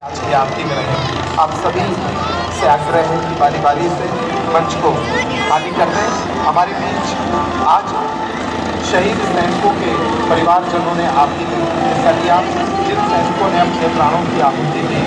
आज की आरती में रहे। आप सभी से आग्रह है कि बारी बारी से मंच को खाली कर दें। हमारे बीच आज शहीद सैनिकों के परिवारजनों ने आरती में हिस्सा लिया। जिन सैनिकों ने अपने प्राणों की आहुति दी,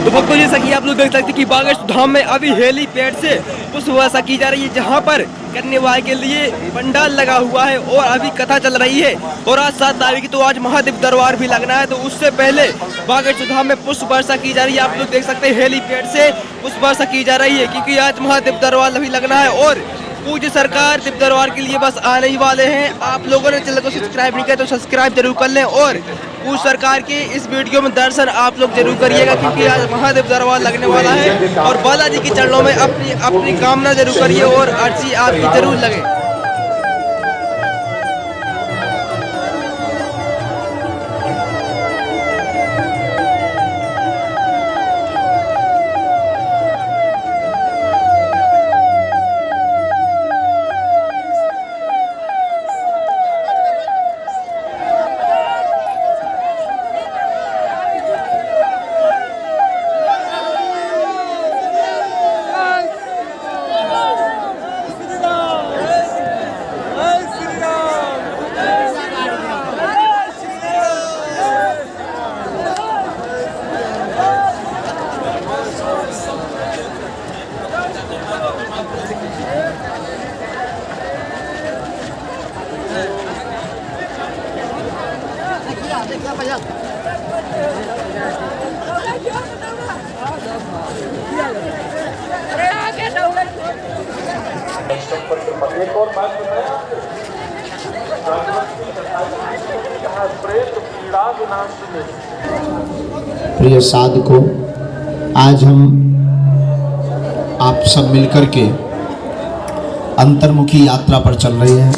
तो भक्तों जैसा कि आप लोग देख सकते हैं कि बागेश्वर धाम में अभी हेलीपैड से पुष्प वर्षा की जा रही है, जहां पर करने वाले के लिए पंडाल लगा हुआ है और अभी कथा चल रही है। और आज 7 तारीख तो आज महादेव दरबार भी लगना है, तो उससे पहले बागेश्वर धाम में पुष्प वर्षा की जा रही है। आप लोग देख सकते हैं हेलीपैड से पुष्प वर्षा की जा रही है, क्योंकि आज महादेव दरबार भी लगना है और पूज्य सरकार दिव्य दरबार के लिए बस आने ही वाले हैं। आप लोगों ने चैनल को सब्सक्राइब नहीं किया तो सब्सक्राइब जरूर कर लें और पूज्य सरकार के इस वीडियो में दर्शन आप लोग जरूर करिएगा, क्योंकि आज महादेव दरबार लगने वाला है। और बालाजी के चरणों में अपनी कामना जरूर करिए और अर्जी आपकी जरूर लगे। एक और बात बताया, प्रिय साधकों, आज हम आप सब मिलकर के अंतर्मुखी यात्रा पर चल रहे हैं,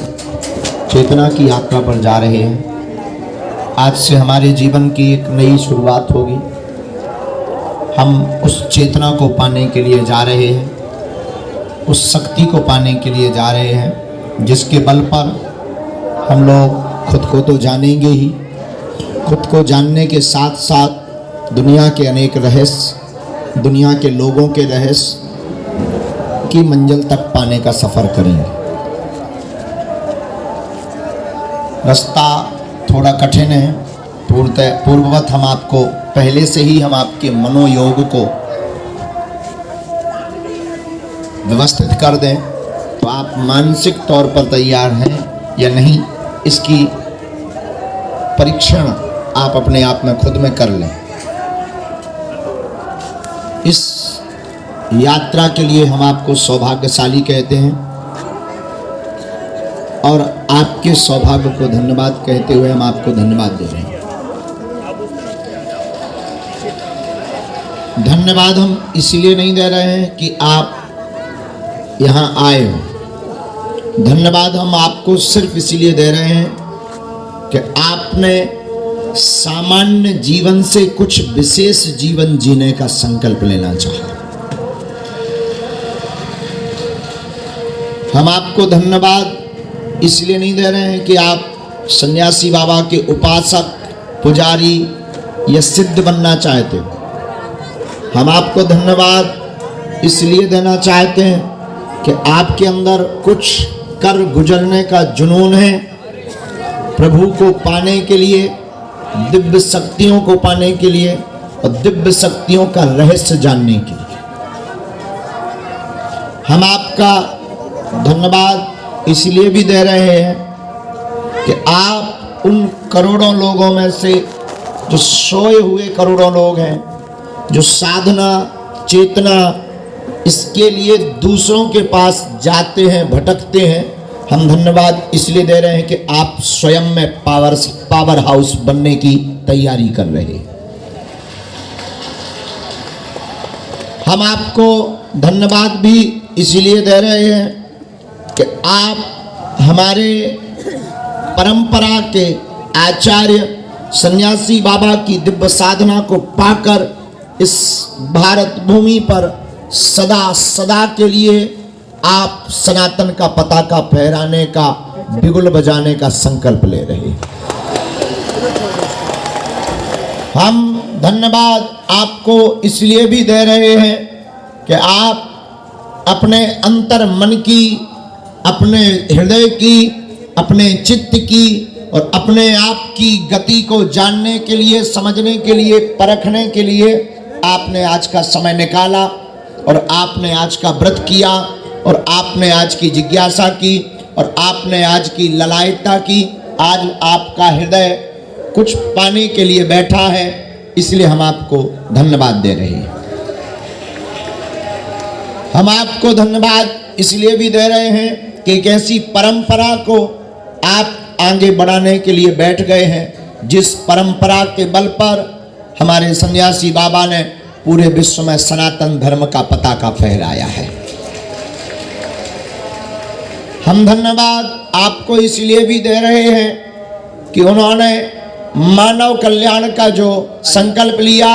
चेतना की यात्रा पर जा रहे हैं। आज से हमारे जीवन की एक नई शुरुआत होगी। हम उस चेतना को पाने के लिए जा रहे हैं, उस शक्ति को पाने के लिए जा रहे हैं, जिसके बल पर हम लोग खुद को तो जानेंगे ही, खुद को जानने के साथ साथ दुनिया के अनेक रहस्य, दुनिया के लोगों के रहस्य की मंजिल तक पाने का सफ़र करेंगे। रास्ता थोड़ा कठिन है, पूर्ववत हम आपको पहले से ही हम आपके मनोयोग को व्यवस्थित कर दें, तो आप मानसिक तौर पर तैयार हैं या नहीं, इसकी परीक्षण आप अपने आप में खुद में कर लें। इस यात्रा के लिए हम आपको सौभाग्यशाली कहते हैं और आपके सौभाग्य को धन्यवाद कहते हुए हम आपको धन्यवाद दे रहे हैं। धन्यवाद हम इसलिए नहीं दे रहे हैं कि आप यहाँ आए हो, धन्यवाद हम आपको सिर्फ इसलिए दे रहे हैं कि आपने सामान्य जीवन से कुछ विशेष जीवन जीने का संकल्प लेना चाहा। हम आपको धन्यवाद इसलिए नहीं दे रहे हैं कि आप सन्यासी बाबा के उपासक, पुजारी या सिद्ध बनना चाहते हो। हम आपको धन्यवाद इसलिए देना चाहते हैं कि आपके अंदर कुछ कर गुजरने का जुनून है, प्रभु को पाने के लिए, दिव्य शक्तियों को पाने के लिए और दिव्य शक्तियों का रहस्य जानने के लिए। हम आपका धन्यवाद इसलिए भी दे रहे हैं कि आप उन करोड़ों लोगों में से, जो सोए हुए करोड़ों लोग हैं, जो साधना, चेतना इसके लिए दूसरों के पास जाते हैं, भटकते हैं, हम धन्यवाद इसलिए दे रहे हैं कि आप स्वयं में पावर हाउस बनने की तैयारी कर रहे हैं। हम आपको धन्यवाद भी इसलिए दे रहे हैं कि आप हमारे परंपरा के आचार्य सन्यासी बाबा की दिव्य साधना को पाकर इस भारत भूमि पर सदा सदा के लिए आप सनातन का पताका फहराने का, बिगुल बजाने का संकल्प ले रहे हैं। हम धन्यवाद आपको इसलिए भी दे रहे हैं कि आप अपने अंतर मन की, अपने हृदय की, अपने चित्त की और अपने आप की गति को जानने के लिए, समझने के लिए, परखने के लिए आपने आज का समय निकाला और आपने आज का व्रत किया और आपने आज की जिज्ञासा की और आपने आज की ललायता की। आज आपका हृदय कुछ पाने के लिए बैठा है, इसलिए हम आपको धन्यवाद दे रहे हैं। हम आपको धन्यवाद इसलिए भी दे रहे हैं कि एक ऐसी परंपरा को आप आगे बढ़ाने के लिए बैठ गए हैं, जिस परंपरा के बल पर हमारे सन्यासी बाबा ने पूरे विश्व में सनातन धर्म का पताका फहराया है। हम धन्यवाद आपको इसलिए भी दे रहे हैं कि उन्होंने मानव कल्याण का जो संकल्प लिया,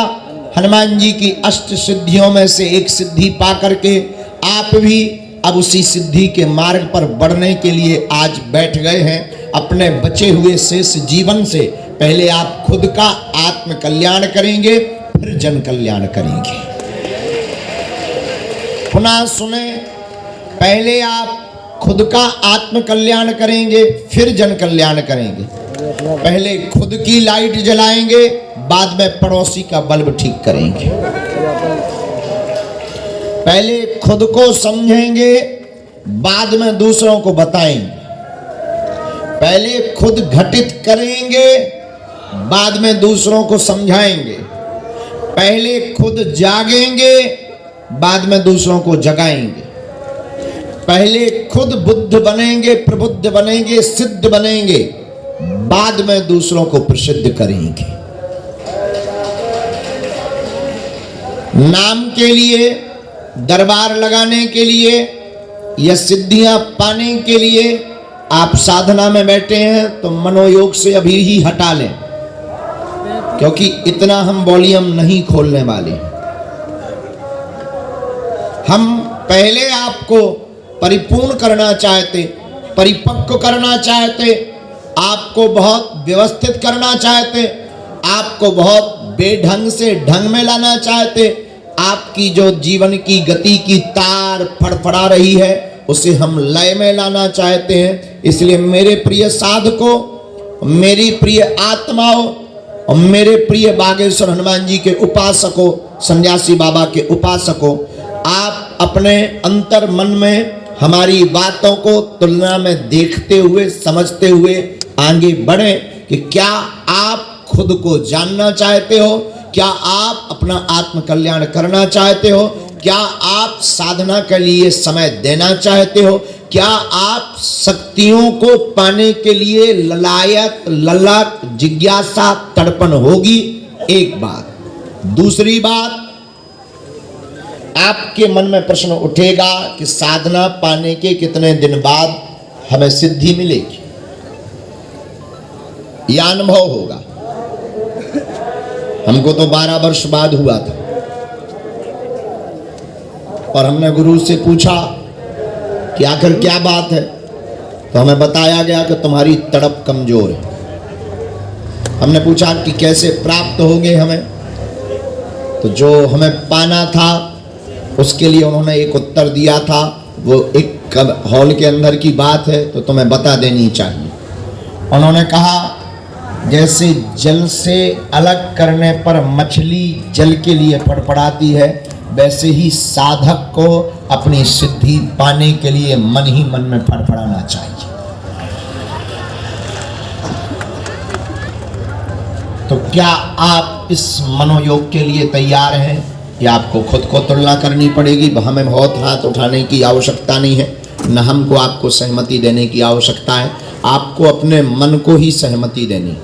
हनुमान जी की अष्ट सिद्धियों में से एक सिद्धि पा करके आप भी अब उसी सिद्धि के मार्ग पर बढ़ने के लिए आज बैठ गए हैं। अपने बचे हुए शेष जीवन से पहले आप खुद का आत्म कल्याण करेंगे, फिर जन कल्याण करेंगे। पुनः सुने, पहले आप खुद का आत्म कल्याण करेंगे, फिर जन कल्याण करेंगे। पहले खुद की लाइट जलाएंगे, बाद में पड़ोसी का बल्ब ठीक करेंगे। पहले खुद को समझेंगे, बाद में दूसरों को बताएंगे। पहले खुद घटित करेंगे, बाद में दूसरों को समझाएंगे। पहले खुद जागेंगे, बाद में दूसरों को जगाएंगे। पहले खुद बुद्ध बनेंगे, प्रबुद्ध बनेंगे, सिद्ध बनेंगे, बाद में दूसरों को प्रसिद्ध करेंगे। नाम के लिए, दरबार लगाने के लिए या सिद्धियां पाने के लिए आप साधना में बैठे हैं तो मनोयोग से अभी ही हटा लें, क्योंकि इतना हम वॉल्यूम नहीं खोलने वाले। हम पहले आपको परिपूर्ण करना चाहते, परिपक्व करना चाहते, आपको बहुत व्यवस्थित करना चाहते, आपको बहुत बेढंग से ढंग में लाना चाहते। आपकी जो जीवन की गति की तार फड़फड़ा रही है उसे हम लय में लाना चाहते हैं। इसलिए मेरे प्रिय साधकों, मेरी प्रिय आत्माओं और मेरे प्रिय बागेश्वर हनुमान जी के उपासकों, सन्यासी बाबा के उपासकों, आप अपने अंतर मन में हमारी बातों को तुलना में देखते हुए, समझते हुए आगे बढ़े कि क्या आप खुद को जानना चाहते हो, क्या आप अपना आत्म कल्याण करना चाहते हो, क्या आप साधना के लिए समय देना चाहते हो, क्या आप शक्तियों को पाने के लिए ललायत, ललक, जिज्ञासा, तड़पन होगी। एक बात। दूसरी बात, आपके मन में प्रश्न उठेगा कि साधना पाने के कितने दिन बाद हमें सिद्धि मिलेगी, यह अनुभव होगा। हमको तो 12 वर्ष बाद हुआ था और हमने गुरु से पूछा कि आखिर क्या बात है, तो हमें बताया गया कि तुम्हारी तड़प कमजोर है। हमने पूछा कि कैसे प्राप्त होंगे हमें, तो जो हमें पाना था उसके लिए उन्होंने एक उत्तर दिया था। वो एक हॉल के अंदर की बात है तो तुम्हें बता देनी चाहिए। उन्होंने कहा, जैसे जल से अलग करने पर मछली जल के लिए फड़फड़ाती है, वैसे ही साधक को अपनी सिद्धि पाने के लिए मन ही मन में फड़फड़ाना चाहिए। तो क्या आप इस मनोयोग के लिए तैयार हैं या आपको खुद को तुलना करनी पड़ेगी? हमें बहुत हाथ उठाने की आवश्यकता नहीं है, न हमको आपको सहमति देने की आवश्यकता है। आपको अपने मन को ही सहमति देनी,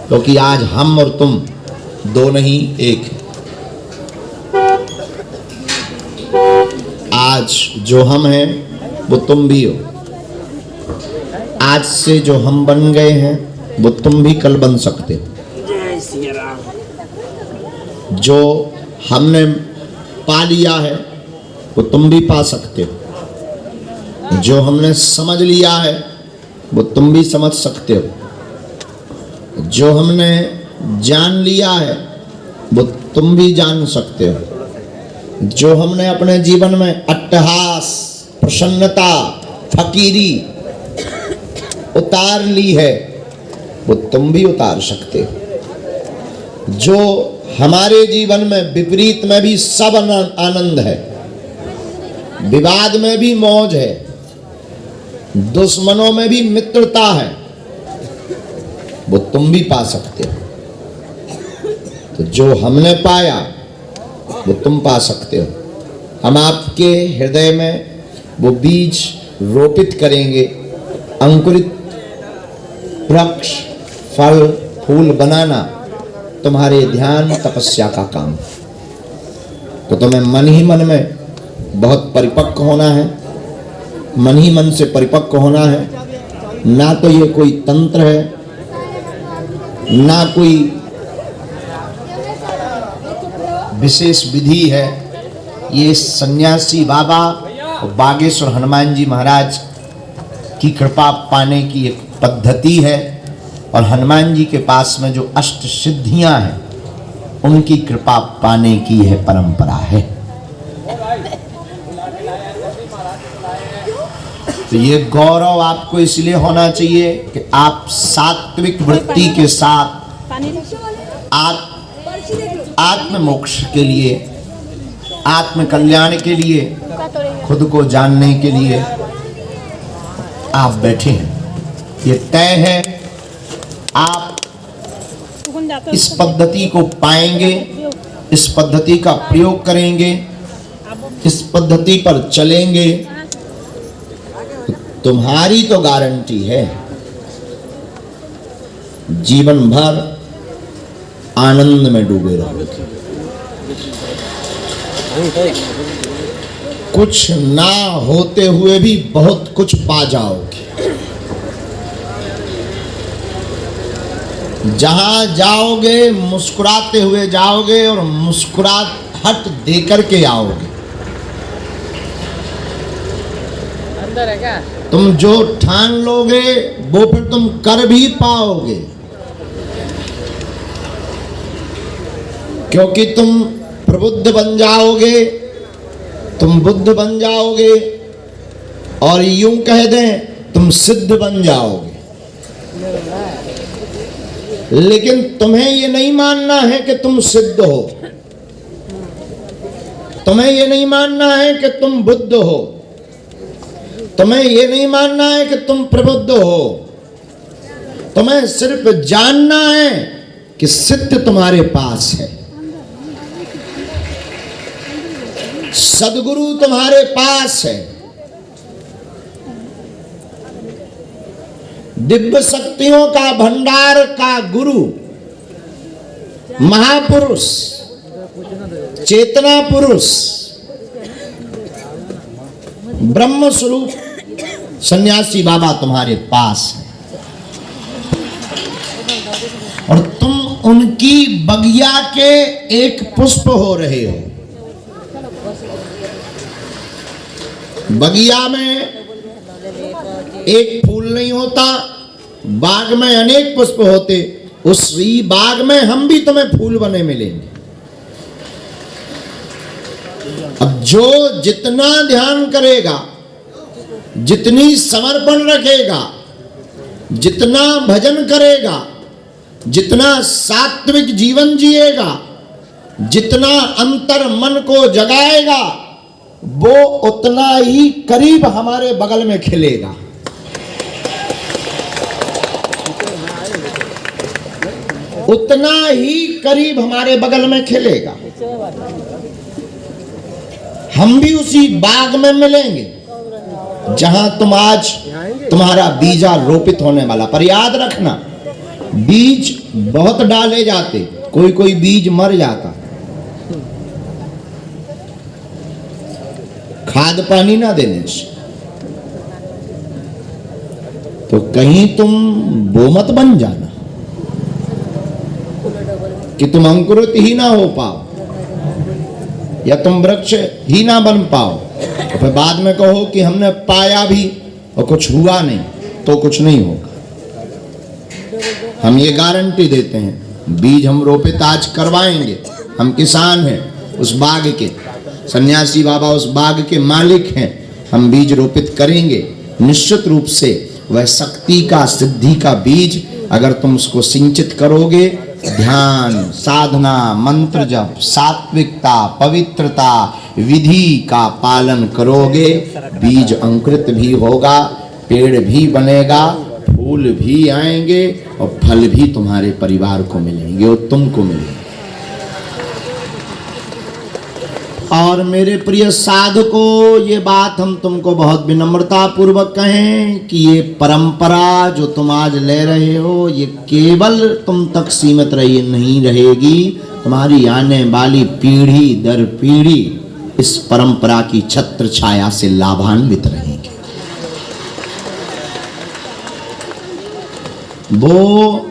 क्योंकि आज हम और तुम दो नहीं एक। आज जो हम हैं वो तुम भी हो। आज से जो हम बन गए हैं वो तुम भी कल बन सकते हो। जो हमने पा लिया है वो तुम भी पा सकते हो। जो हमने समझ लिया है वो तुम भी समझ सकते हो। जो हमने जान लिया है वो तुम भी जान सकते हो। जो हमने अपने जीवन में अट्टहास, प्रसन्नता, फकीरी उतार ली है, वो तुम भी उतार सकते हो। जो हमारे जीवन में विपरीत में भी सब आनंद है, विवाद में भी मौज है, दुश्मनों में भी मित्रता है, वो तुम भी पा सकते हो। तो जो हमने पाया वो तुम पा सकते हो। हम आपके हृदय में वो बीज रोपित करेंगे, अंकुरित वृक्ष फल फूल बनाना तुम्हारे ध्यान तपस्या का काम। तो तुम्हें मन ही मन में बहुत परिपक्व होना है, मन ही मन से परिपक्व होना है। ना तो ये कोई तंत्र है, ना कोई विशेष विधि है। ये सन्यासी बाबा और बागेश्वर हनुमान जी महाराज की कृपा पाने की एक पद्धति है, और हनुमान जी के पास में जो अष्ट सिद्धियां हैं उनकी कृपा पाने की यह परंपरा है। तो ये गौरव आपको इसलिए होना चाहिए कि आप सात्विक वृत्ति के साथ आत्म मोक्ष के लिए, आत्म कल्याण के लिए, खुद को जानने के लिए आप बैठे हैं। ये तय है, आप इस पद्धति को पाएंगे, इस पद्धति का प्रयोग करेंगे, इस पद्धति पर चलेंगे, तुम्हारी तो गारंटी है जीवन भर आनंद में डूबे रहोगे। कुछ ना होते हुए भी बहुत कुछ पा जाओगे। जहां जाओगे मुस्कुराते हुए जाओगे और मुस्कुराहट देकर के आओगे। अंदर है क्या? तुम जो ठान लोगे वो फिर तुम कर भी पाओगे, क्योंकि तुम प्रबुद्ध बन जाओगे, तुम बुद्ध बन जाओगे, और यूं कह दें तुम सिद्ध बन जाओगे। लेकिन तुम्हें ये नहीं मानना है कि तुम सिद्ध हो, तुम्हें ये नहीं मानना है कि तुम बुद्ध हो, तुम्हें ये नहीं मानना है कि तुम प्रबुद्ध हो। तुम्हें सिर्फ जानना है कि सिद्ध तुम्हारे पास है, सद्गुरु तुम्हारे पास है, दिव्य शक्तियों का भंडार का गुरु, महापुरुष, चेतना पुरुष, ब्रह्म स्वरूप सन्यासी बाबा तुम्हारे पास है, और तुम उनकी बगिया के एक पुष्प हो रहे हो। बगिया में एक फूल नहीं होता, बाग में अनेक पुष्प होते। उसी बाग में हम भी तुम्हें फूल बने मिलेंगे। अब जो जितना ध्यान करेगा, जितनी समर्पण रखेगा, जितना भजन करेगा, जितना सात्विक जीवन जिएगा, जितना अंतर मन को जगाएगा, वो उतना ही करीब हमारे बगल में खिलेगा। उतना ही करीब हमारे बगल में खिलेगा। हम भी उसी बाग में मिलेंगे जहां तुम आज तुम्हारा बीजा रोपित होने वाला। पर याद रखना, बीज बहुत डाले जाते, कोई कोई बीज मर जाता, खाद पानी ना देने से। तो कहीं तुम वो मत बन जाना कि तुम अंकुरित ही ना हो पाओ, या तुम वृक्ष ही ना बन पाओ, तो फिर बाद में कहो कि हमने पाया भी और कुछ हुआ नहीं। तो कुछ नहीं होगा। हम ये गारंटी देते हैं, बीज हम रोपित आज करवाएंगे, हम किसान हैं उस बाग के, सन्यासी बाबा उस बाग के मालिक हैं। हम बीज रोपित करेंगे, निश्चित रूप से वह शक्ति का, सिद्धि का बीज अगर तुम उसको सिंचित करोगे, ध्यान, साधना, मंत्र जप, सात्विकता, पवित्रता, विधि का पालन करोगे, बीज अंकुरित भी होगा, पेड़ भी बनेगा, फूल भी आएंगे और फल भी तुम्हारे परिवार को मिलेंगे और तुमको मिलेंगे। और मेरे प्रिय साधकों, ये बात हम तुमको बहुत विनम्रता पूर्वक कहें कि ये परंपरा जो तुम आज ले रहे हो, ये केवल तुम तक सीमित रही नहीं रहेगी। तुम्हारी आने वाली पीढ़ी दर पीढ़ी इस परंपरा की छत्र छाया से लाभान्वित रहेंगे। वो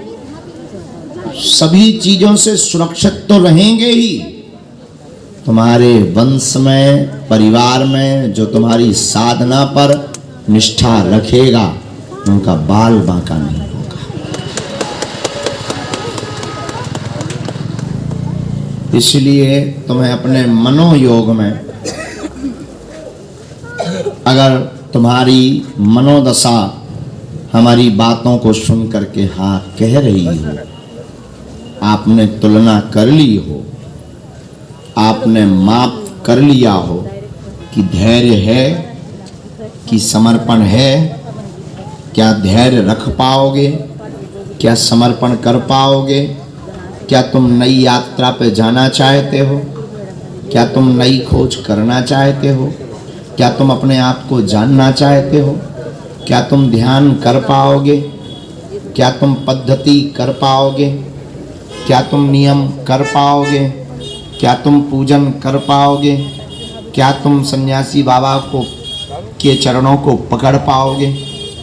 सभी चीजों से सुरक्षित तो रहेंगे ही, तुम्हारे वंश में, परिवार में जो तुम्हारी साधना पर निष्ठा रखेगा, उनका बाल बांका नहीं होगा। इसलिए तुम्हें अपने मनोयोग में, अगर तुम्हारी मनोदशा हमारी बातों को सुन करके हाँ कह रही हो, आपने तुलना कर ली हो, आपने माप कर लिया हो कि धैर्य है कि समर्पण है, क्या धैर्य रख पाओगे, क्या समर्पण कर पाओगे, क्या तुम नई यात्रा पे जाना चाहते हो, क्या तुम नई खोज करना चाहते हो, क्या तुम अपने आप को जानना चाहते हो, क्या तुम ध्यान कर पाओगे, क्या तुम पद्धति कर पाओगे, क्या तुम नियम कर पाओगे, क्या तुम पूजन कर पाओगे, क्या तुम सन्यासी बाबा को के चरणों को पकड़ पाओगे,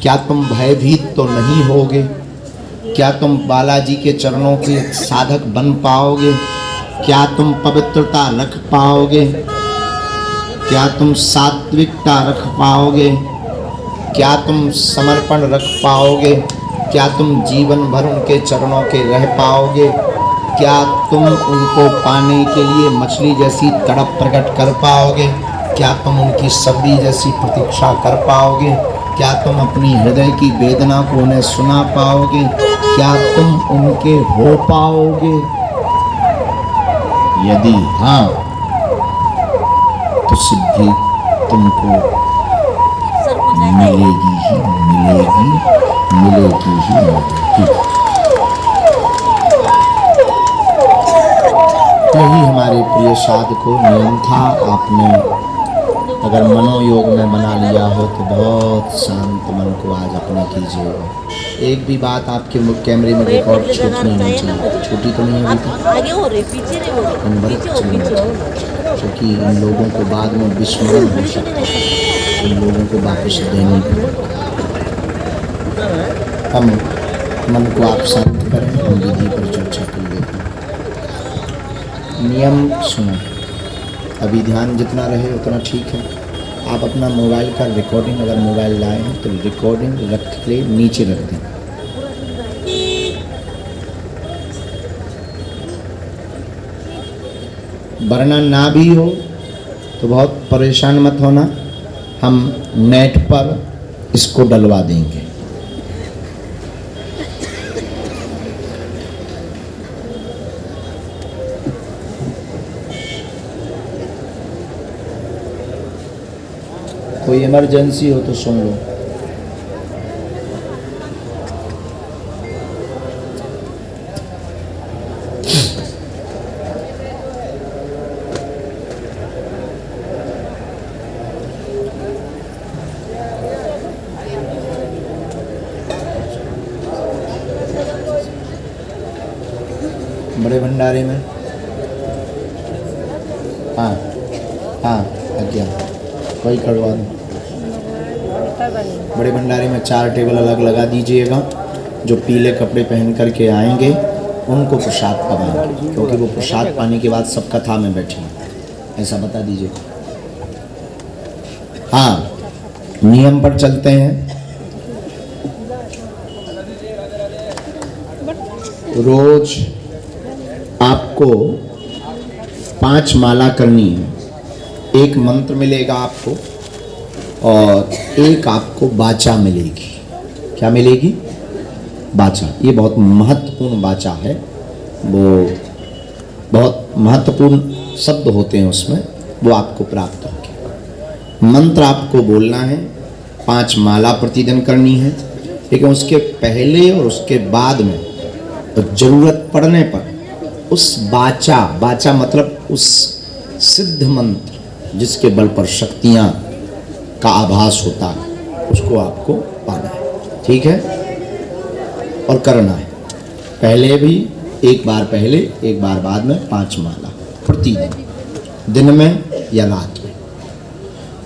क्या तुम भयभीत तो नहीं होगे, क्या तुम बालाजी के चरणों के साधक बन पाओगे, क्या तुम पवित्रता रख पाओगे, क्या तुम सात्विकता रख पाओगे, क्या तुम समर्पण रख पाओगे, क्या तुम जीवन भर उनके चरणों के रह पाओगे, क्या तुम उनको पाने के लिए मछली जैसी तड़प प्रकट कर पाओगे, क्या तुम उनकी सब्जी जैसी प्रतीक्षा कर पाओगे, क्या तुम अपनी हृदय की वेदना को उन्हें सुना पाओगे, क्या तुम उनके हो पाओगे? यदि हाँ, तो सिद्धि तुमको मिलेगी ही मिलेगी, मिलेगी ही मिलेगी। यही हमारे प्रिय साधकों नियम था। आपने अगर मनोयोग में बना लिया हो तो बहुत शांत मन को आज अपने कीजिएगा। एक भी बात आपके कैमरे में रिकॉर्ड छूटनी नहीं चाहिए। छूटी तो नहीं अभी तक, अनवरत चलना चाहिए, क्योंकि इन लोगों को बाद में विस्मरण हो सकता है, इन लोगों को वापस देनी पड़ेगी। हम मन को आप शांत करें, हम विधि पर चर्चा कर लेते हैं। नियम सुनो, अभी ध्यान जितना रहे उतना ठीक है। आप अपना मोबाइल का रिकॉर्डिंग, अगर मोबाइल लाए हैं तो रिकॉर्डिंग रख के नीचे रख दें। वरना ना भी हो तो बहुत परेशान मत होना, हम नेट पर इसको डलवा देंगे। कोई इमरजेंसी हो तो सुन लो। बड़े भंडारे में, हाँ हाँ आज्ञा, वही करवा दो। बड़े भंडारे में 4 टेबल अलग लगा दीजिएगा। जो पीले कपड़े पहन करके आएंगे उनको प्रसाद पाएंगे, क्योंकि वो प्रसाद पाने के बाद सब कथा में बैठेंगे, ऐसा बता दीजिए। हाँ, नियम पर चलते हैं। रोज आपको 5 माला करनी है। एक मंत्र मिलेगा आपको और एक आपको वाचा मिलेगी। क्या मिलेगी? वाचा। ये बहुत महत्वपूर्ण वाचा है, वो बहुत महत्वपूर्ण शब्द होते हैं उसमें, वो आपको प्राप्त होंगे। मंत्र आपको बोलना है, 5 माला प्रतिदिन करनी है, लेकिन उसके पहले और उसके बाद में तो जरूरत पड़ने पर उस वाचा मतलब उस सिद्ध मंत्र जिसके बल पर शक्तियाँ का आभास होता है, उसको आपको पाना है। ठीक है? और करना है पहले भी, एक बार पहले एक बार बाद में 5 माला प्रतिदिन, दिन में या रात में।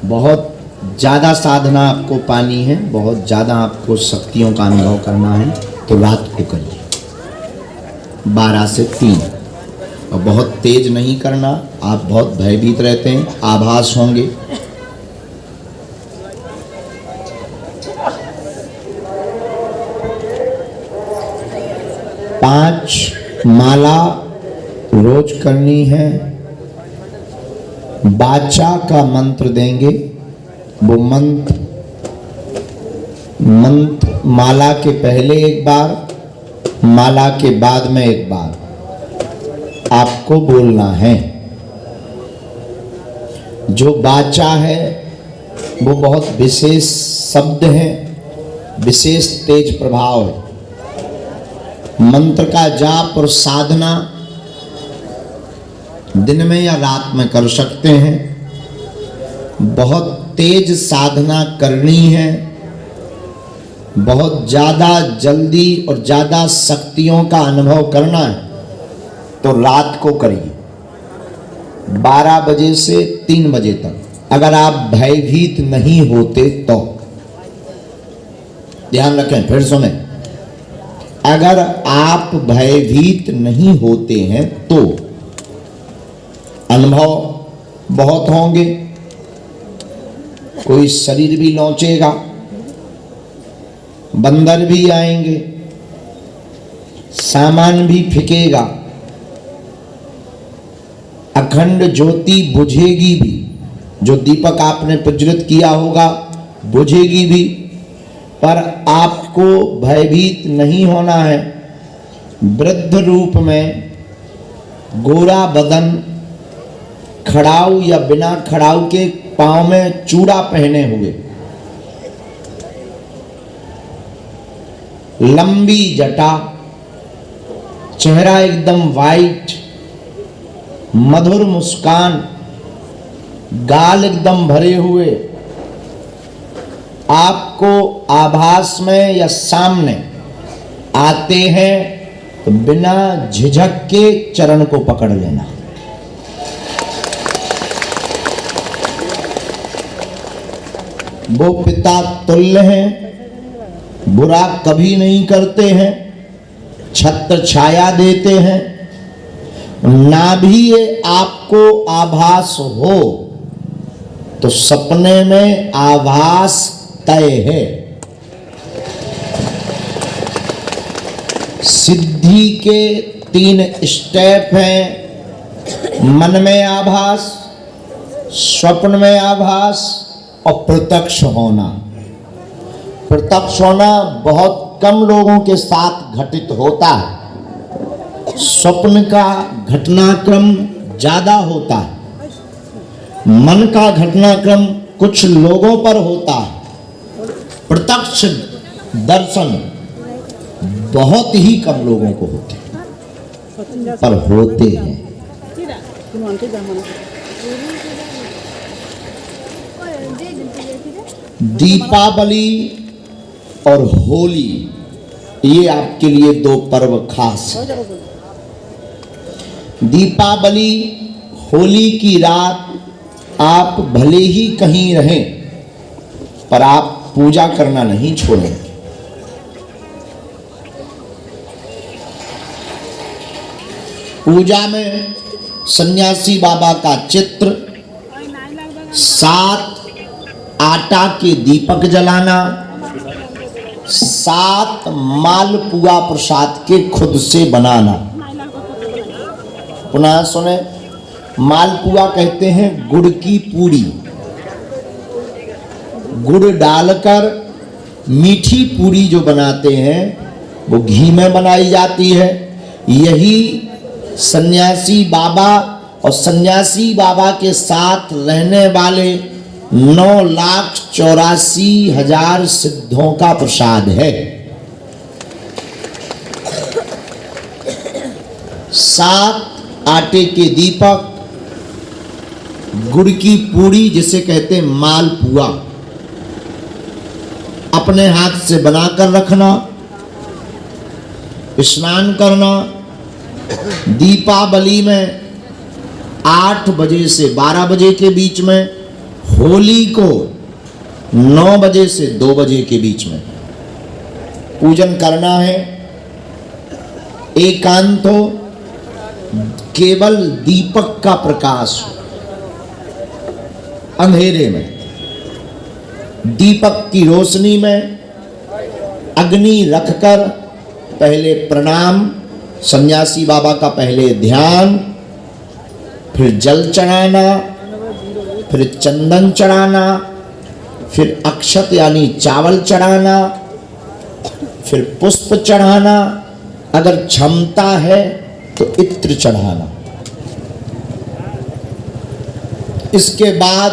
बहुत ज़्यादा साधना आपको पानी है, बहुत ज़्यादा आपको शक्तियों का अनुभव करना है, तो रात को करिए 12 से 3। और बहुत तेज नहीं करना, आप बहुत भयभीत रहते हैं, आभास होंगे। पांच माला रोज करनी है। वाचा का मंत्र देंगे, वो मंत्र माला के पहले एक बार, माला के बाद में एक बार आपको बोलना है। जो वाचा है वो बहुत विशेष शब्द है, विशेष तेज प्रभाव है। मंत्र का जाप और साधना दिन में या रात में कर सकते हैं। बहुत तेज साधना करनी है, बहुत ज़्यादा जल्दी और ज़्यादा शक्तियों का अनुभव करना है, तो रात को करिए 12 बजे से 3 बजे तक। अगर आप भयभीत नहीं होते तो ध्यान रखें, फिर सुने, अगर आप भयभीत नहीं होते हैं तो अनुभव बहुत होंगे। कोई शरीर भी लौचेगा, बंदर भी आएंगे, सामान भी फिकेगा, अखंड ज्योति बुझेगी भी, जो दीपक आपने प्रज्वलित किया होगा बुझेगी भी, पर आपको भयभीत नहीं होना है। वृद्ध रूप में गोरा बदन, खड़ाऊ या बिना खड़ाऊ के पांव में चूड़ा पहने हुए, लंबी जटा, चेहरा एकदम वाइट, मधुर मुस्कान, गाल एकदम भरे हुए, आपको आभास में या सामने आते हैं तो बिना झिझक के चरण को पकड़ लेना। वो पिता तुल्य हैं, बुरा कभी नहीं करते हैं, छत्र छाया देते हैं। ना भी ये आपको आभास हो तो सपने में आभास तय है। सिद्धि के 3 स्टेप हैं, मन में आभास, स्वप्न में आभास और प्रत्यक्ष होना। प्रत्यक्ष होना बहुत कम लोगों के साथ घटित होता है, स्वप्न का घटनाक्रम ज्यादा होता है, मन का घटनाक्रम कुछ लोगों पर होता है, प्रत्यक्ष दर्शन बहुत ही कम लोगों को होते हैं, पर होते हैं। दीपावली और होली, ये आपके लिए 2 पर्व खास है। दीपावली, होली की रात आप भले ही कहीं रहें, पर आप पूजा करना नहीं छोड़ें। पूजा में सन्यासी बाबा का चित्र, 7 आटा के दीपक जलाना, 7 मालपुआ प्रसाद के खुद से बनाना। पुनः सुने, मालपुआ कहते हैं गुड़ की पूड़ी। गुड़ डालकर मीठी पूड़ी जो बनाते हैं वो घी में बनाई जाती है। यही सन्यासी बाबा और सन्यासी बाबा के साथ रहने वाले 9,84,000 सिद्धों का प्रसाद है। 7 आटे के दीपक, गुड़ की पूड़ी जिसे कहते हैं मालपुआ, अपने हाथ से बनाकर रखना, स्नान करना। दीपावली में 8 बजे से 12 बजे के बीच में, होली को 9 बजे से 2 बजे के बीच में पूजन करना है। एकांत हो, केवल दीपक का प्रकाश हो, अंधेरे में दीपक की रोशनी में अग्नि रखकर पहले प्रणाम, सन्यासी बाबा का पहले ध्यान, फिर जल चढ़ाना, फिर चंदन चढ़ाना, फिर अक्षत यानी चावल चढ़ाना, फिर पुष्प चढ़ाना, अगर क्षमता है तो इत्र चढ़ाना। इसके बाद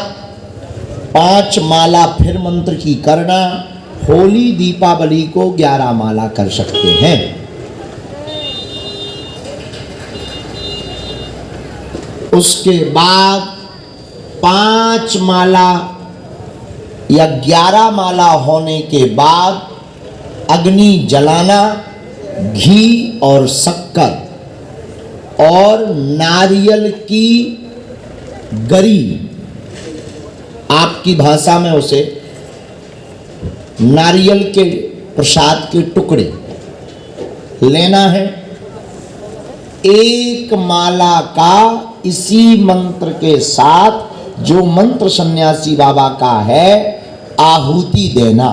5 माला फिर मंत्र की करना। होली दीपावली को 11 माला कर सकते हैं। उसके बाद 5 माला या 11 माला होने के बाद अग्नि जलाना, घी और शक्कर और नारियल की गरी, आपकी भाषा में उसे नारियल के प्रसाद के टुकड़े लेना है। 1 माला का इसी मंत्र के साथ, जो मंत्र सन्यासी बाबा का है, आहुति देना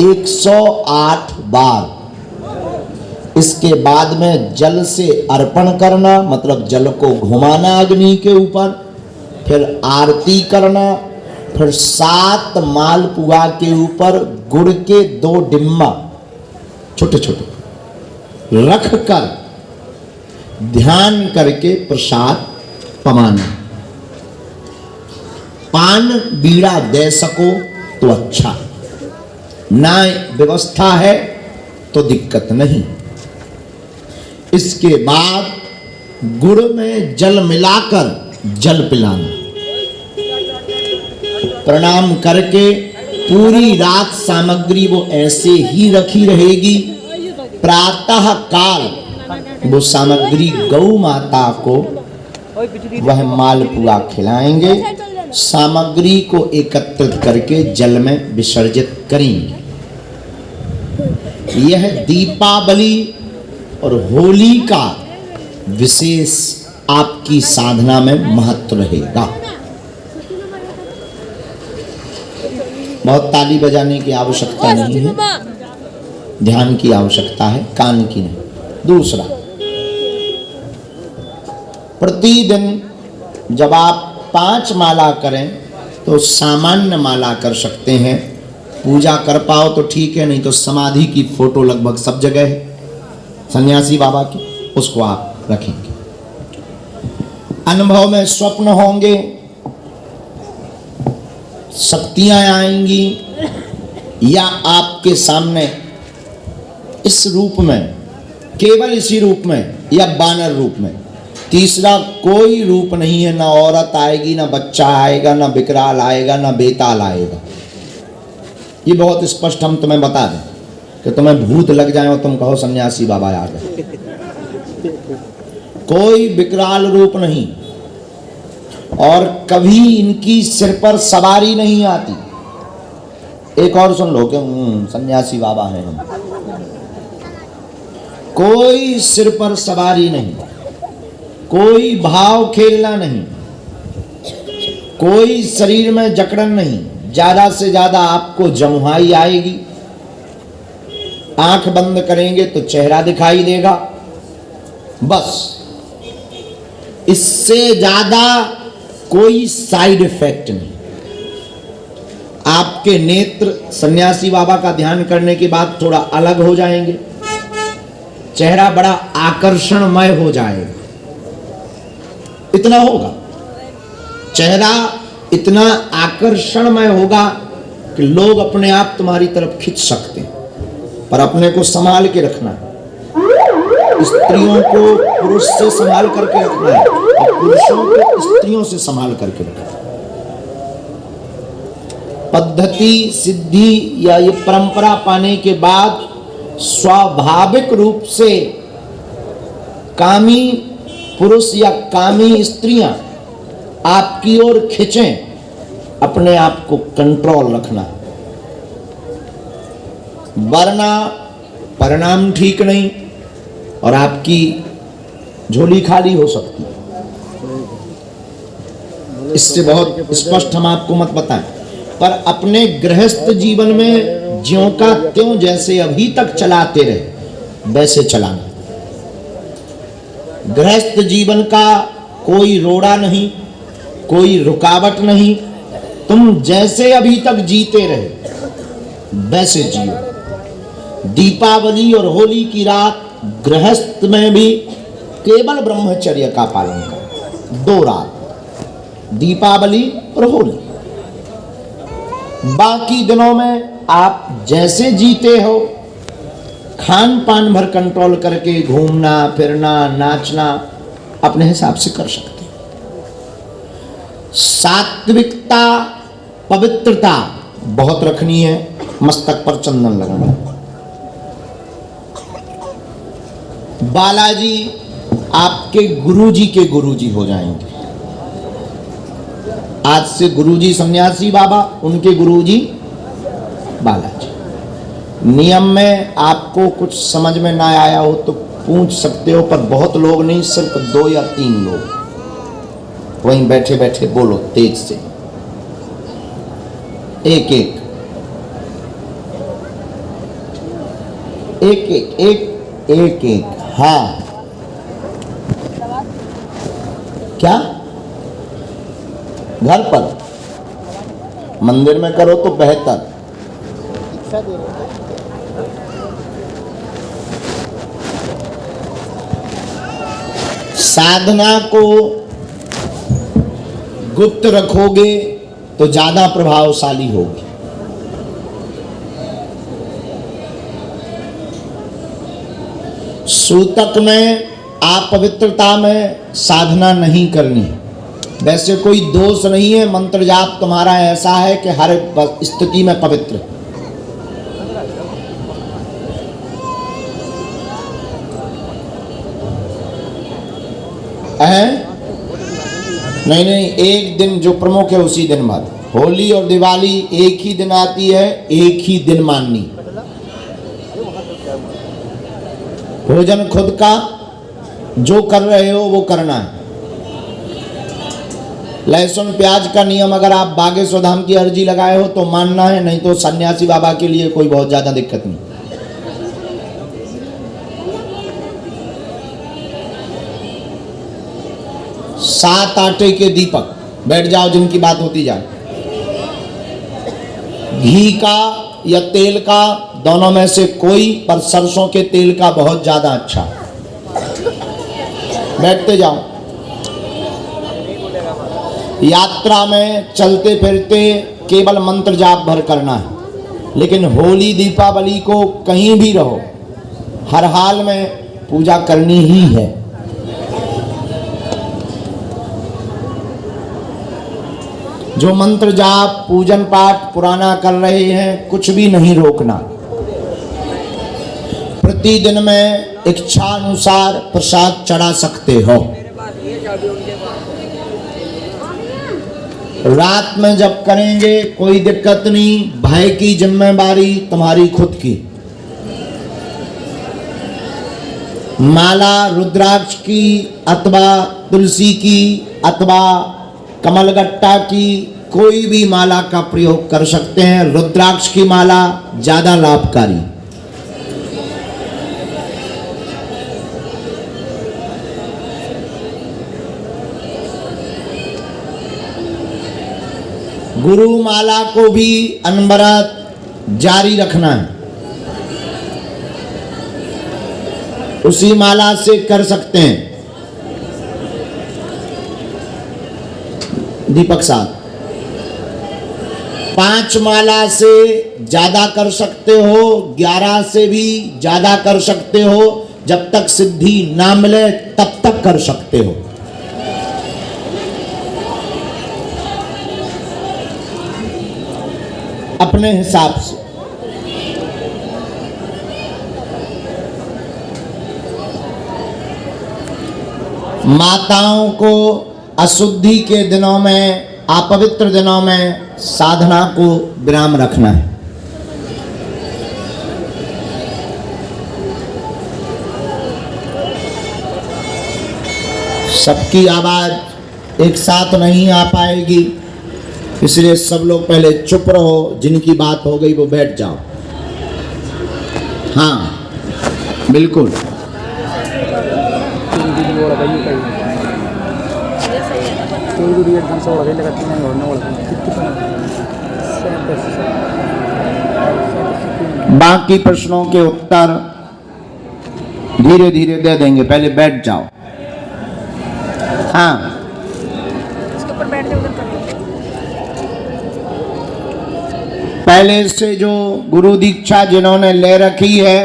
108 बार। इसके बाद में जल से अर्पण करना, मतलब जल को घुमाना अग्नि के ऊपर, फिर आरती करना, फिर 7 मालपुआ के ऊपर गुड़ के 2 डिम्मा छोटे छोटे रख कर ध्यान करके प्रसाद पमाना। पान बीड़ा दे सको तो अच्छा, ना व्यवस्था है तो दिक्कत नहीं। इसके बाद गुड़ में जल मिलाकर जल पिलाना। प्रणाम करके पूरी रात सामग्री वो ऐसे ही रखी रहेगी। प्रातः काल वो सामग्री गौ माता को वह मालपुआ खिलाएंगे। सामग्री को एकत्रित करके जल में विसर्जित करेंगे। यह दीपावली और होली का विशेष आपकी साधना में महत्व रहेगा। बहुत ताली बजाने की आवश्यकता नहीं है, ध्यान की आवश्यकता है, कान की नहीं। दूसरा, प्रतिदिन जब आप 5 माला करें तो सामान्य माला कर सकते हैं। पूजा कर पाओ तो ठीक है, नहीं तो समाधि की फोटो लगभग सब जगह है सन्यासी बाबा की, उसको आप रखेंगे। अनुभव में स्वप्न होंगे, शक्तियां आएंगी, या आपके सामने इस रूप में, केवल इसी रूप में या बानर रूप में, तीसरा कोई रूप नहीं है। ना औरत आएगी, ना बच्चा आएगा, ना विकराल आएगा, ना बेताल आएगा। ये बहुत स्पष्ट हम तुम्हें बता दें कि तुम्हें भूत लग जाए और तुम कहो सन्यासी बाबा आ गए। कोई विकराल रूप नहीं, और कभी इनकी सिर पर सवारी नहीं आती। एक और सुन लो कि सन्यासी बाबा हैं हम। कोई सिर पर सवारी नहीं, कोई भाव खेलना नहीं, कोई शरीर में जकड़न नहीं। ज्यादा से ज्यादा आपको जमुहाई आएगी, आंख बंद करेंगे तो चेहरा दिखाई देगा, बस इससे ज्यादा कोई साइड इफेक्ट नहीं। आपके नेत्र सन्यासी बाबा का ध्यान करने के बाद थोड़ा अलग हो जाएंगे, चेहरा बड़ा आकर्षणमय हो जाएगा। इतना होगा, चेहरा इतना आकर्षणमय होगा कि लोग अपने आप तुम्हारी तरफ खिंच सकते हैं, पर अपने को संभाल के रखना है। स्त्रियों को पुरुष से संभाल करके रखना है और पुरुषों को स्त्रियों से संभाल करके रखना है। पद्धति सिद्धि या ये परंपरा पाने के बाद स्वाभाविक रूप से कामी पुरुष या कामी स्त्रियां आपकी ओर खिंचें, अपने आप को कंट्रोल रखना, वरना परिणाम ठीक नहीं और आपकी झोली खाली हो सकती है। इससे बहुत स्पष्ट हम आपको मत बताएं, पर अपने गृहस्थ जीवन में ज्यों का त्यों जैसे अभी तक चलाते रहे वैसे चलाना। गृहस्थ जीवन का कोई रोड़ा नहीं, कोई रुकावट नहीं, तुम जैसे अभी तक जीते रहे वैसे जियो। दीपावली और होली की रात गृहस्थ में भी केवल ब्रह्मचर्य का पालन करो। 2 रात, दीपावली और होली। बाकी दिनों में आप जैसे जीते हो, खान पान भर कंट्रोल करके घूमना फिरना नाचना अपने हिसाब से कर सकते हो। सात्विकता पवित्रता बहुत रखनी है। मस्तक पर चंदन लगाना। बालाजी आपके गुरुजी के गुरुजी हो जाएंगे। आज से गुरुजी सन्यासी बाबा, उनके गुरुजी बालाजी। नियम में आपको कुछ समझ में ना आया हो तो पूछ सकते हो, पर बहुत लोग नहीं, सिर्फ 2 या 3 लोग वहीं बैठे बैठे बोलो तेज से, एक एक एक एक एक एक एक। हाँ, क्या घर पर मंदिर में करो तो बेहतर। साधना को गुप्त रखोगे तो ज्यादा प्रभावशाली होगी। सूतक में अपवित्रता में साधना नहीं करनी। वैसे कोई दोष नहीं है, मंत्र जाप तुम्हारा ऐसा है कि हर स्थिति में पवित्र। नहीं, एक दिन जो प्रमुख है उसी दिन मत। होली और दिवाली एक ही दिन आती है, एक ही दिन माननी। भोजन खुद का, जो कर रहे हो वो करना है। लहसुन प्याज का नियम अगर आप बागेश्वर धाम की अर्जी लगाए हो तो मानना है, नहीं तो सन्यासी बाबा के लिए कोई बहुत ज्यादा दिक्कत नहीं। सात आटे के दीपक, बैठ जाओ जिनकी बात होती जाए। घी का या तेल का, दोनों में से कोई, पर सरसों के तेल का बहुत ज्यादा अच्छा। बैठते जाओ। यात्रा में चलते फिरते केवल मंत्र जाप भर करना है, लेकिन होली दीपावली को कहीं भी रहो, हर हाल में पूजा करनी ही है। जो मंत्र जाप पूजन पाठ पुराना कर रहे हैं, कुछ भी नहीं रोकना। प्रतिदिन में इच्छा अनुसार प्रसाद चढ़ा सकते हो। रात में जब करेंगे कोई दिक्कत नहीं, भय की जिम्मेदारी तुम्हारी खुद की। माला रुद्राक्ष की अथवा तुलसी की अथवा कमलगट्टा की, कोई भी माला का प्रयोग कर सकते हैं। रुद्राक्ष की माला ज्यादा लाभकारी। गुरुमाला को भी अनवरत जारी रखना है। उसी माला से कर सकते हैं। दीपक साहब 5 माला से ज्यादा कर सकते हो, 11 से भी ज्यादा कर सकते हो, जब तक सिद्धि ना मिले तब तक कर सकते हो। अपने हिसाब से। माताओं को अशुद्धि के दिनों में, अपवित्र दिनों में साधना को विराम रखना है। सबकी आवाज एक साथ नहीं आ पाएगी, इसलिए सब लोग पहले चुप रहो। जिनकी बात हो गई वो बैठ जाओ। हाँ बिल्कुल। बाकी प्रश्नों के उत्तर धीरे धीरे दे देंगे, पहले बैठ जाओ। हाँ पहले से जो गुरु दीक्षा जिन्होंने ले रखी है,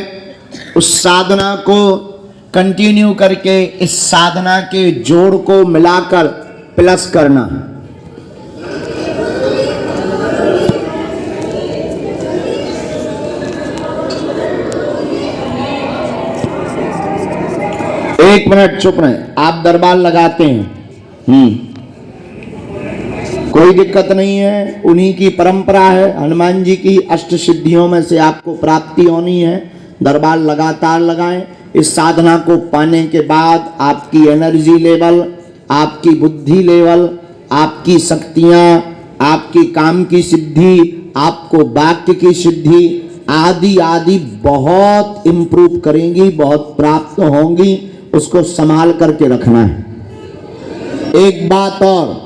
उस साधना को कंटिन्यू करके इस साधना के जोड़ को मिलाकर प्लस करना। एक मिनट चुप रहे। आप दरबार लगाते हैं, कोई दिक्कत नहीं है, उन्हीं की परंपरा है। हनुमान जी की अष्ट सिद्धियों में से आपको प्राप्ति होनी है। दरबार लगातार लगाएं। इस साधना को पाने के बाद आपकी एनर्जी लेवल, आपकी बुद्धि लेवल, आपकी शक्तियां, आपकी काम की सिद्धि, आपको वाक्य की सिद्धि आदि आदि बहुत इंप्रूव करेंगी, बहुत प्राप्त होंगी। उसको संभाल करके रखना है। एक बात और,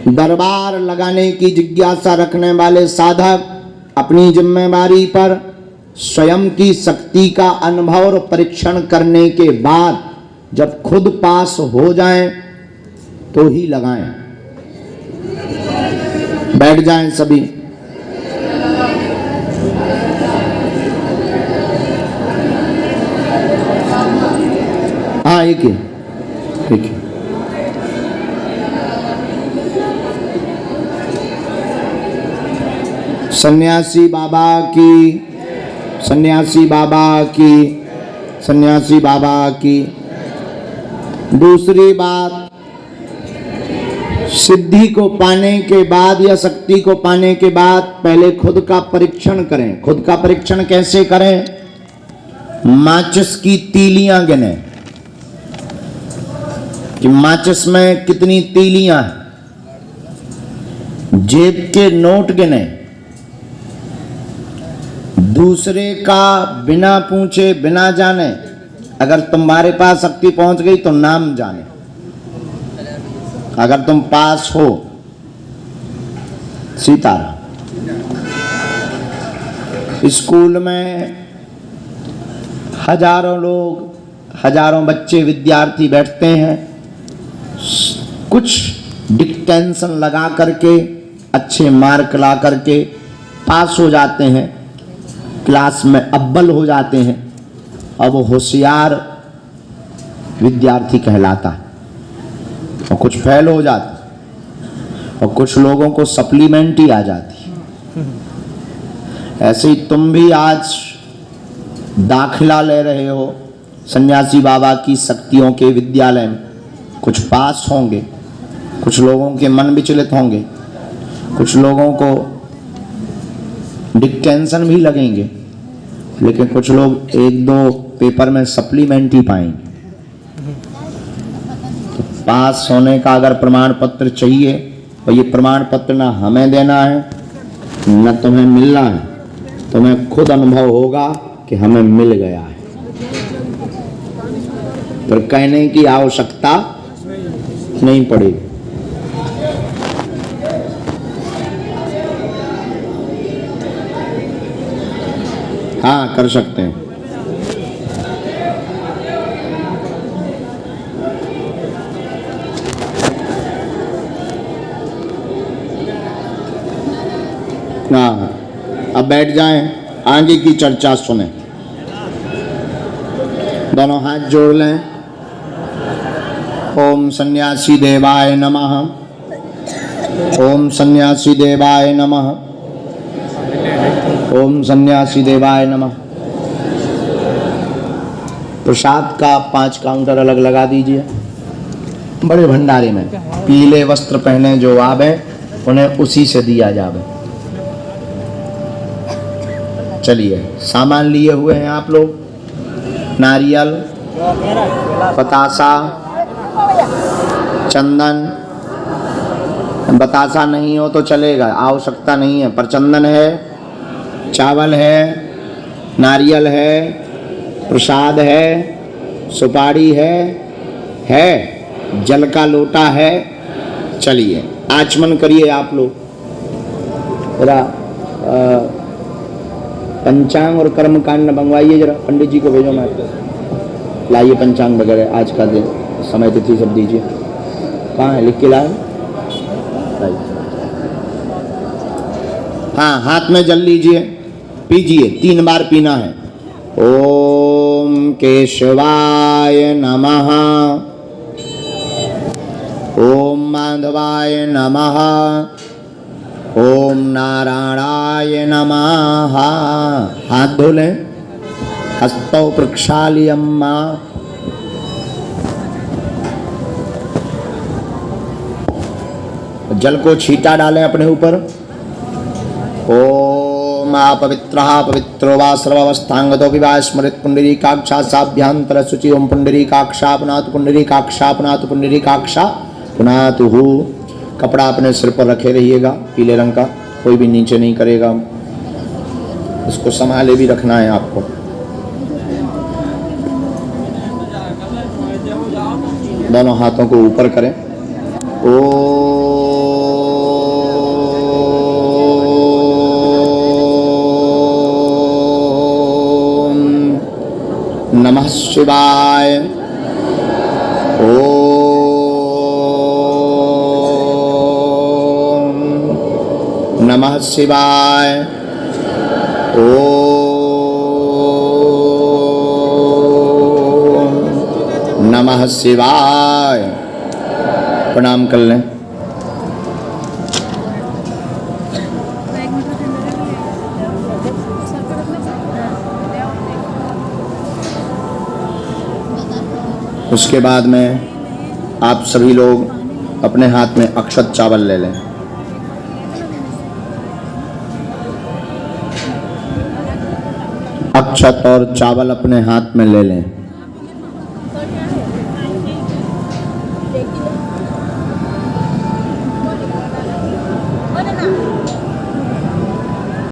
दरबार लगाने की जिज्ञासा रखने वाले साधक अपनी जिम्मेदारी पर स्वयं की शक्ति का अनुभव और परीक्षण करने के बाद जब खुद पास हो जाएं तो ही लगाएं। बैठ जाएं सभी। हाँ एक ही ठीक है। सन्यासी बाबा की, सन्यासी बाबा की, सन्यासी बाबा की। दूसरी बात, सिद्धि को पाने के बाद या शक्ति को पाने के बाद पहले खुद का परीक्षण करें। खुद का परीक्षण कैसे करें? माचिस की तीलियां गिने कि माचिस में कितनी तीलियां हैं। जेब के नोट गिने। दूसरे का बिना पूछे बिना जाने, अगर तुम्हारे पास शक्ति पहुंच गई तो नाम जाने। अगर तुम पास हो, सीताराम। स्कूल में हजारों लोग, हजारों बच्चे विद्यार्थी बैठते हैं, कुछ डिक्टेंशन लगा करके अच्छे मार्क ला करके पास हो जाते हैं, क्लास में अव्वल हो जाते हैं, और वो होशियार विद्यार्थी कहलाता है। और कुछ फेल हो जाते, और कुछ लोगों को सप्लीमेंट ही आ जाती। ऐसे ही तुम भी आज दाखिला ले रहे हो सन्यासी बाबा की शक्तियों के विद्यालय में। कुछ पास होंगे, कुछ लोगों के मन विचलित होंगे, कुछ लोगों को डिक्टेंशन भी लगेंगे, लेकिन कुछ लोग एक दो पेपर में सप्लीमेंट ही पाएंगे। तो पास होने का अगर प्रमाण पत्र चाहिए, तो ये प्रमाण पत्र ना हमें देना है न तुम्हें मिलना है, तुम्हें खुद अनुभव होगा कि हमें मिल गया है। तो कहने की आवश्यकता नहीं पड़ेगी। हाँ कर सकते हैं। हाँ अब बैठ जाएं, आगे की चर्चा सुने। दोनों हाथ जोड़ लें। ओम सन्यासी देवाय नमः। ओम सन्यासी देवाय नमः। ओम सन्यासी देवाय नमः। प्रसाद का 5 काउंटर अलग लगा दीजिए बड़े भंडारे में। पीले वस्त्र पहने जो आवे उन्हें उसी से दिया जावे। चलिए सामान लिए हुए हैं आप लोग, नारियल, बतासा, चंदन। बतासा नहीं हो तो चलेगा, आवश्यकता नहीं है, पर चंदन है, चावल है, नारियल है, प्रसाद है, सुपारी है, जल का लोटा है। चलिए आचमन करिए आप लोग। जरा पंचांग और कर्म कांड मंगवाइए, जरा पंडित जी को भेजो। मैं लाइए पंचांग वगैरह, आज का दिन, समय तिथि सब दीजिए। कहाँ है, लिख के लाए? हाँ हाथ में जल लीजिए, पीजिए, 3 बार पीना है। ओम केशवाय नमः। ओम माधवाय नमः। ओम नारायणाय नमः। हाथ धो लें। हस्तौ प्रक्षाल्यम्मा। जल को छींटा डालें अपने ऊपर। ओम अपवित्रः पवित्रो वा सर्वावस्थांगतो विवा स्मृत पुंडरीकाक्षा साभ्यांतर शुचि। ओम पुंडरीकाक्षा पुनातु पुंडरीकाक्षा पुनातु पुंडरीकाक्षा पुनातु। कपड़ा अपने सिर पर रखे रहिएगा, पीले रंग का, कोई भी नीचे नहीं करेगा। इसको संभाले भी रखना है आपको। दोनों हाथों को ऊपर करें। ओम नमः शिवाय। ओम नमः शिवाय। ओम नमः शिवाय। प्रणाम कर लें। उसके बाद में आप सभी लोग अपने हाथ में अक्षत चावल ले लें। अक्षत और चावल अपने हाथ में ले लें।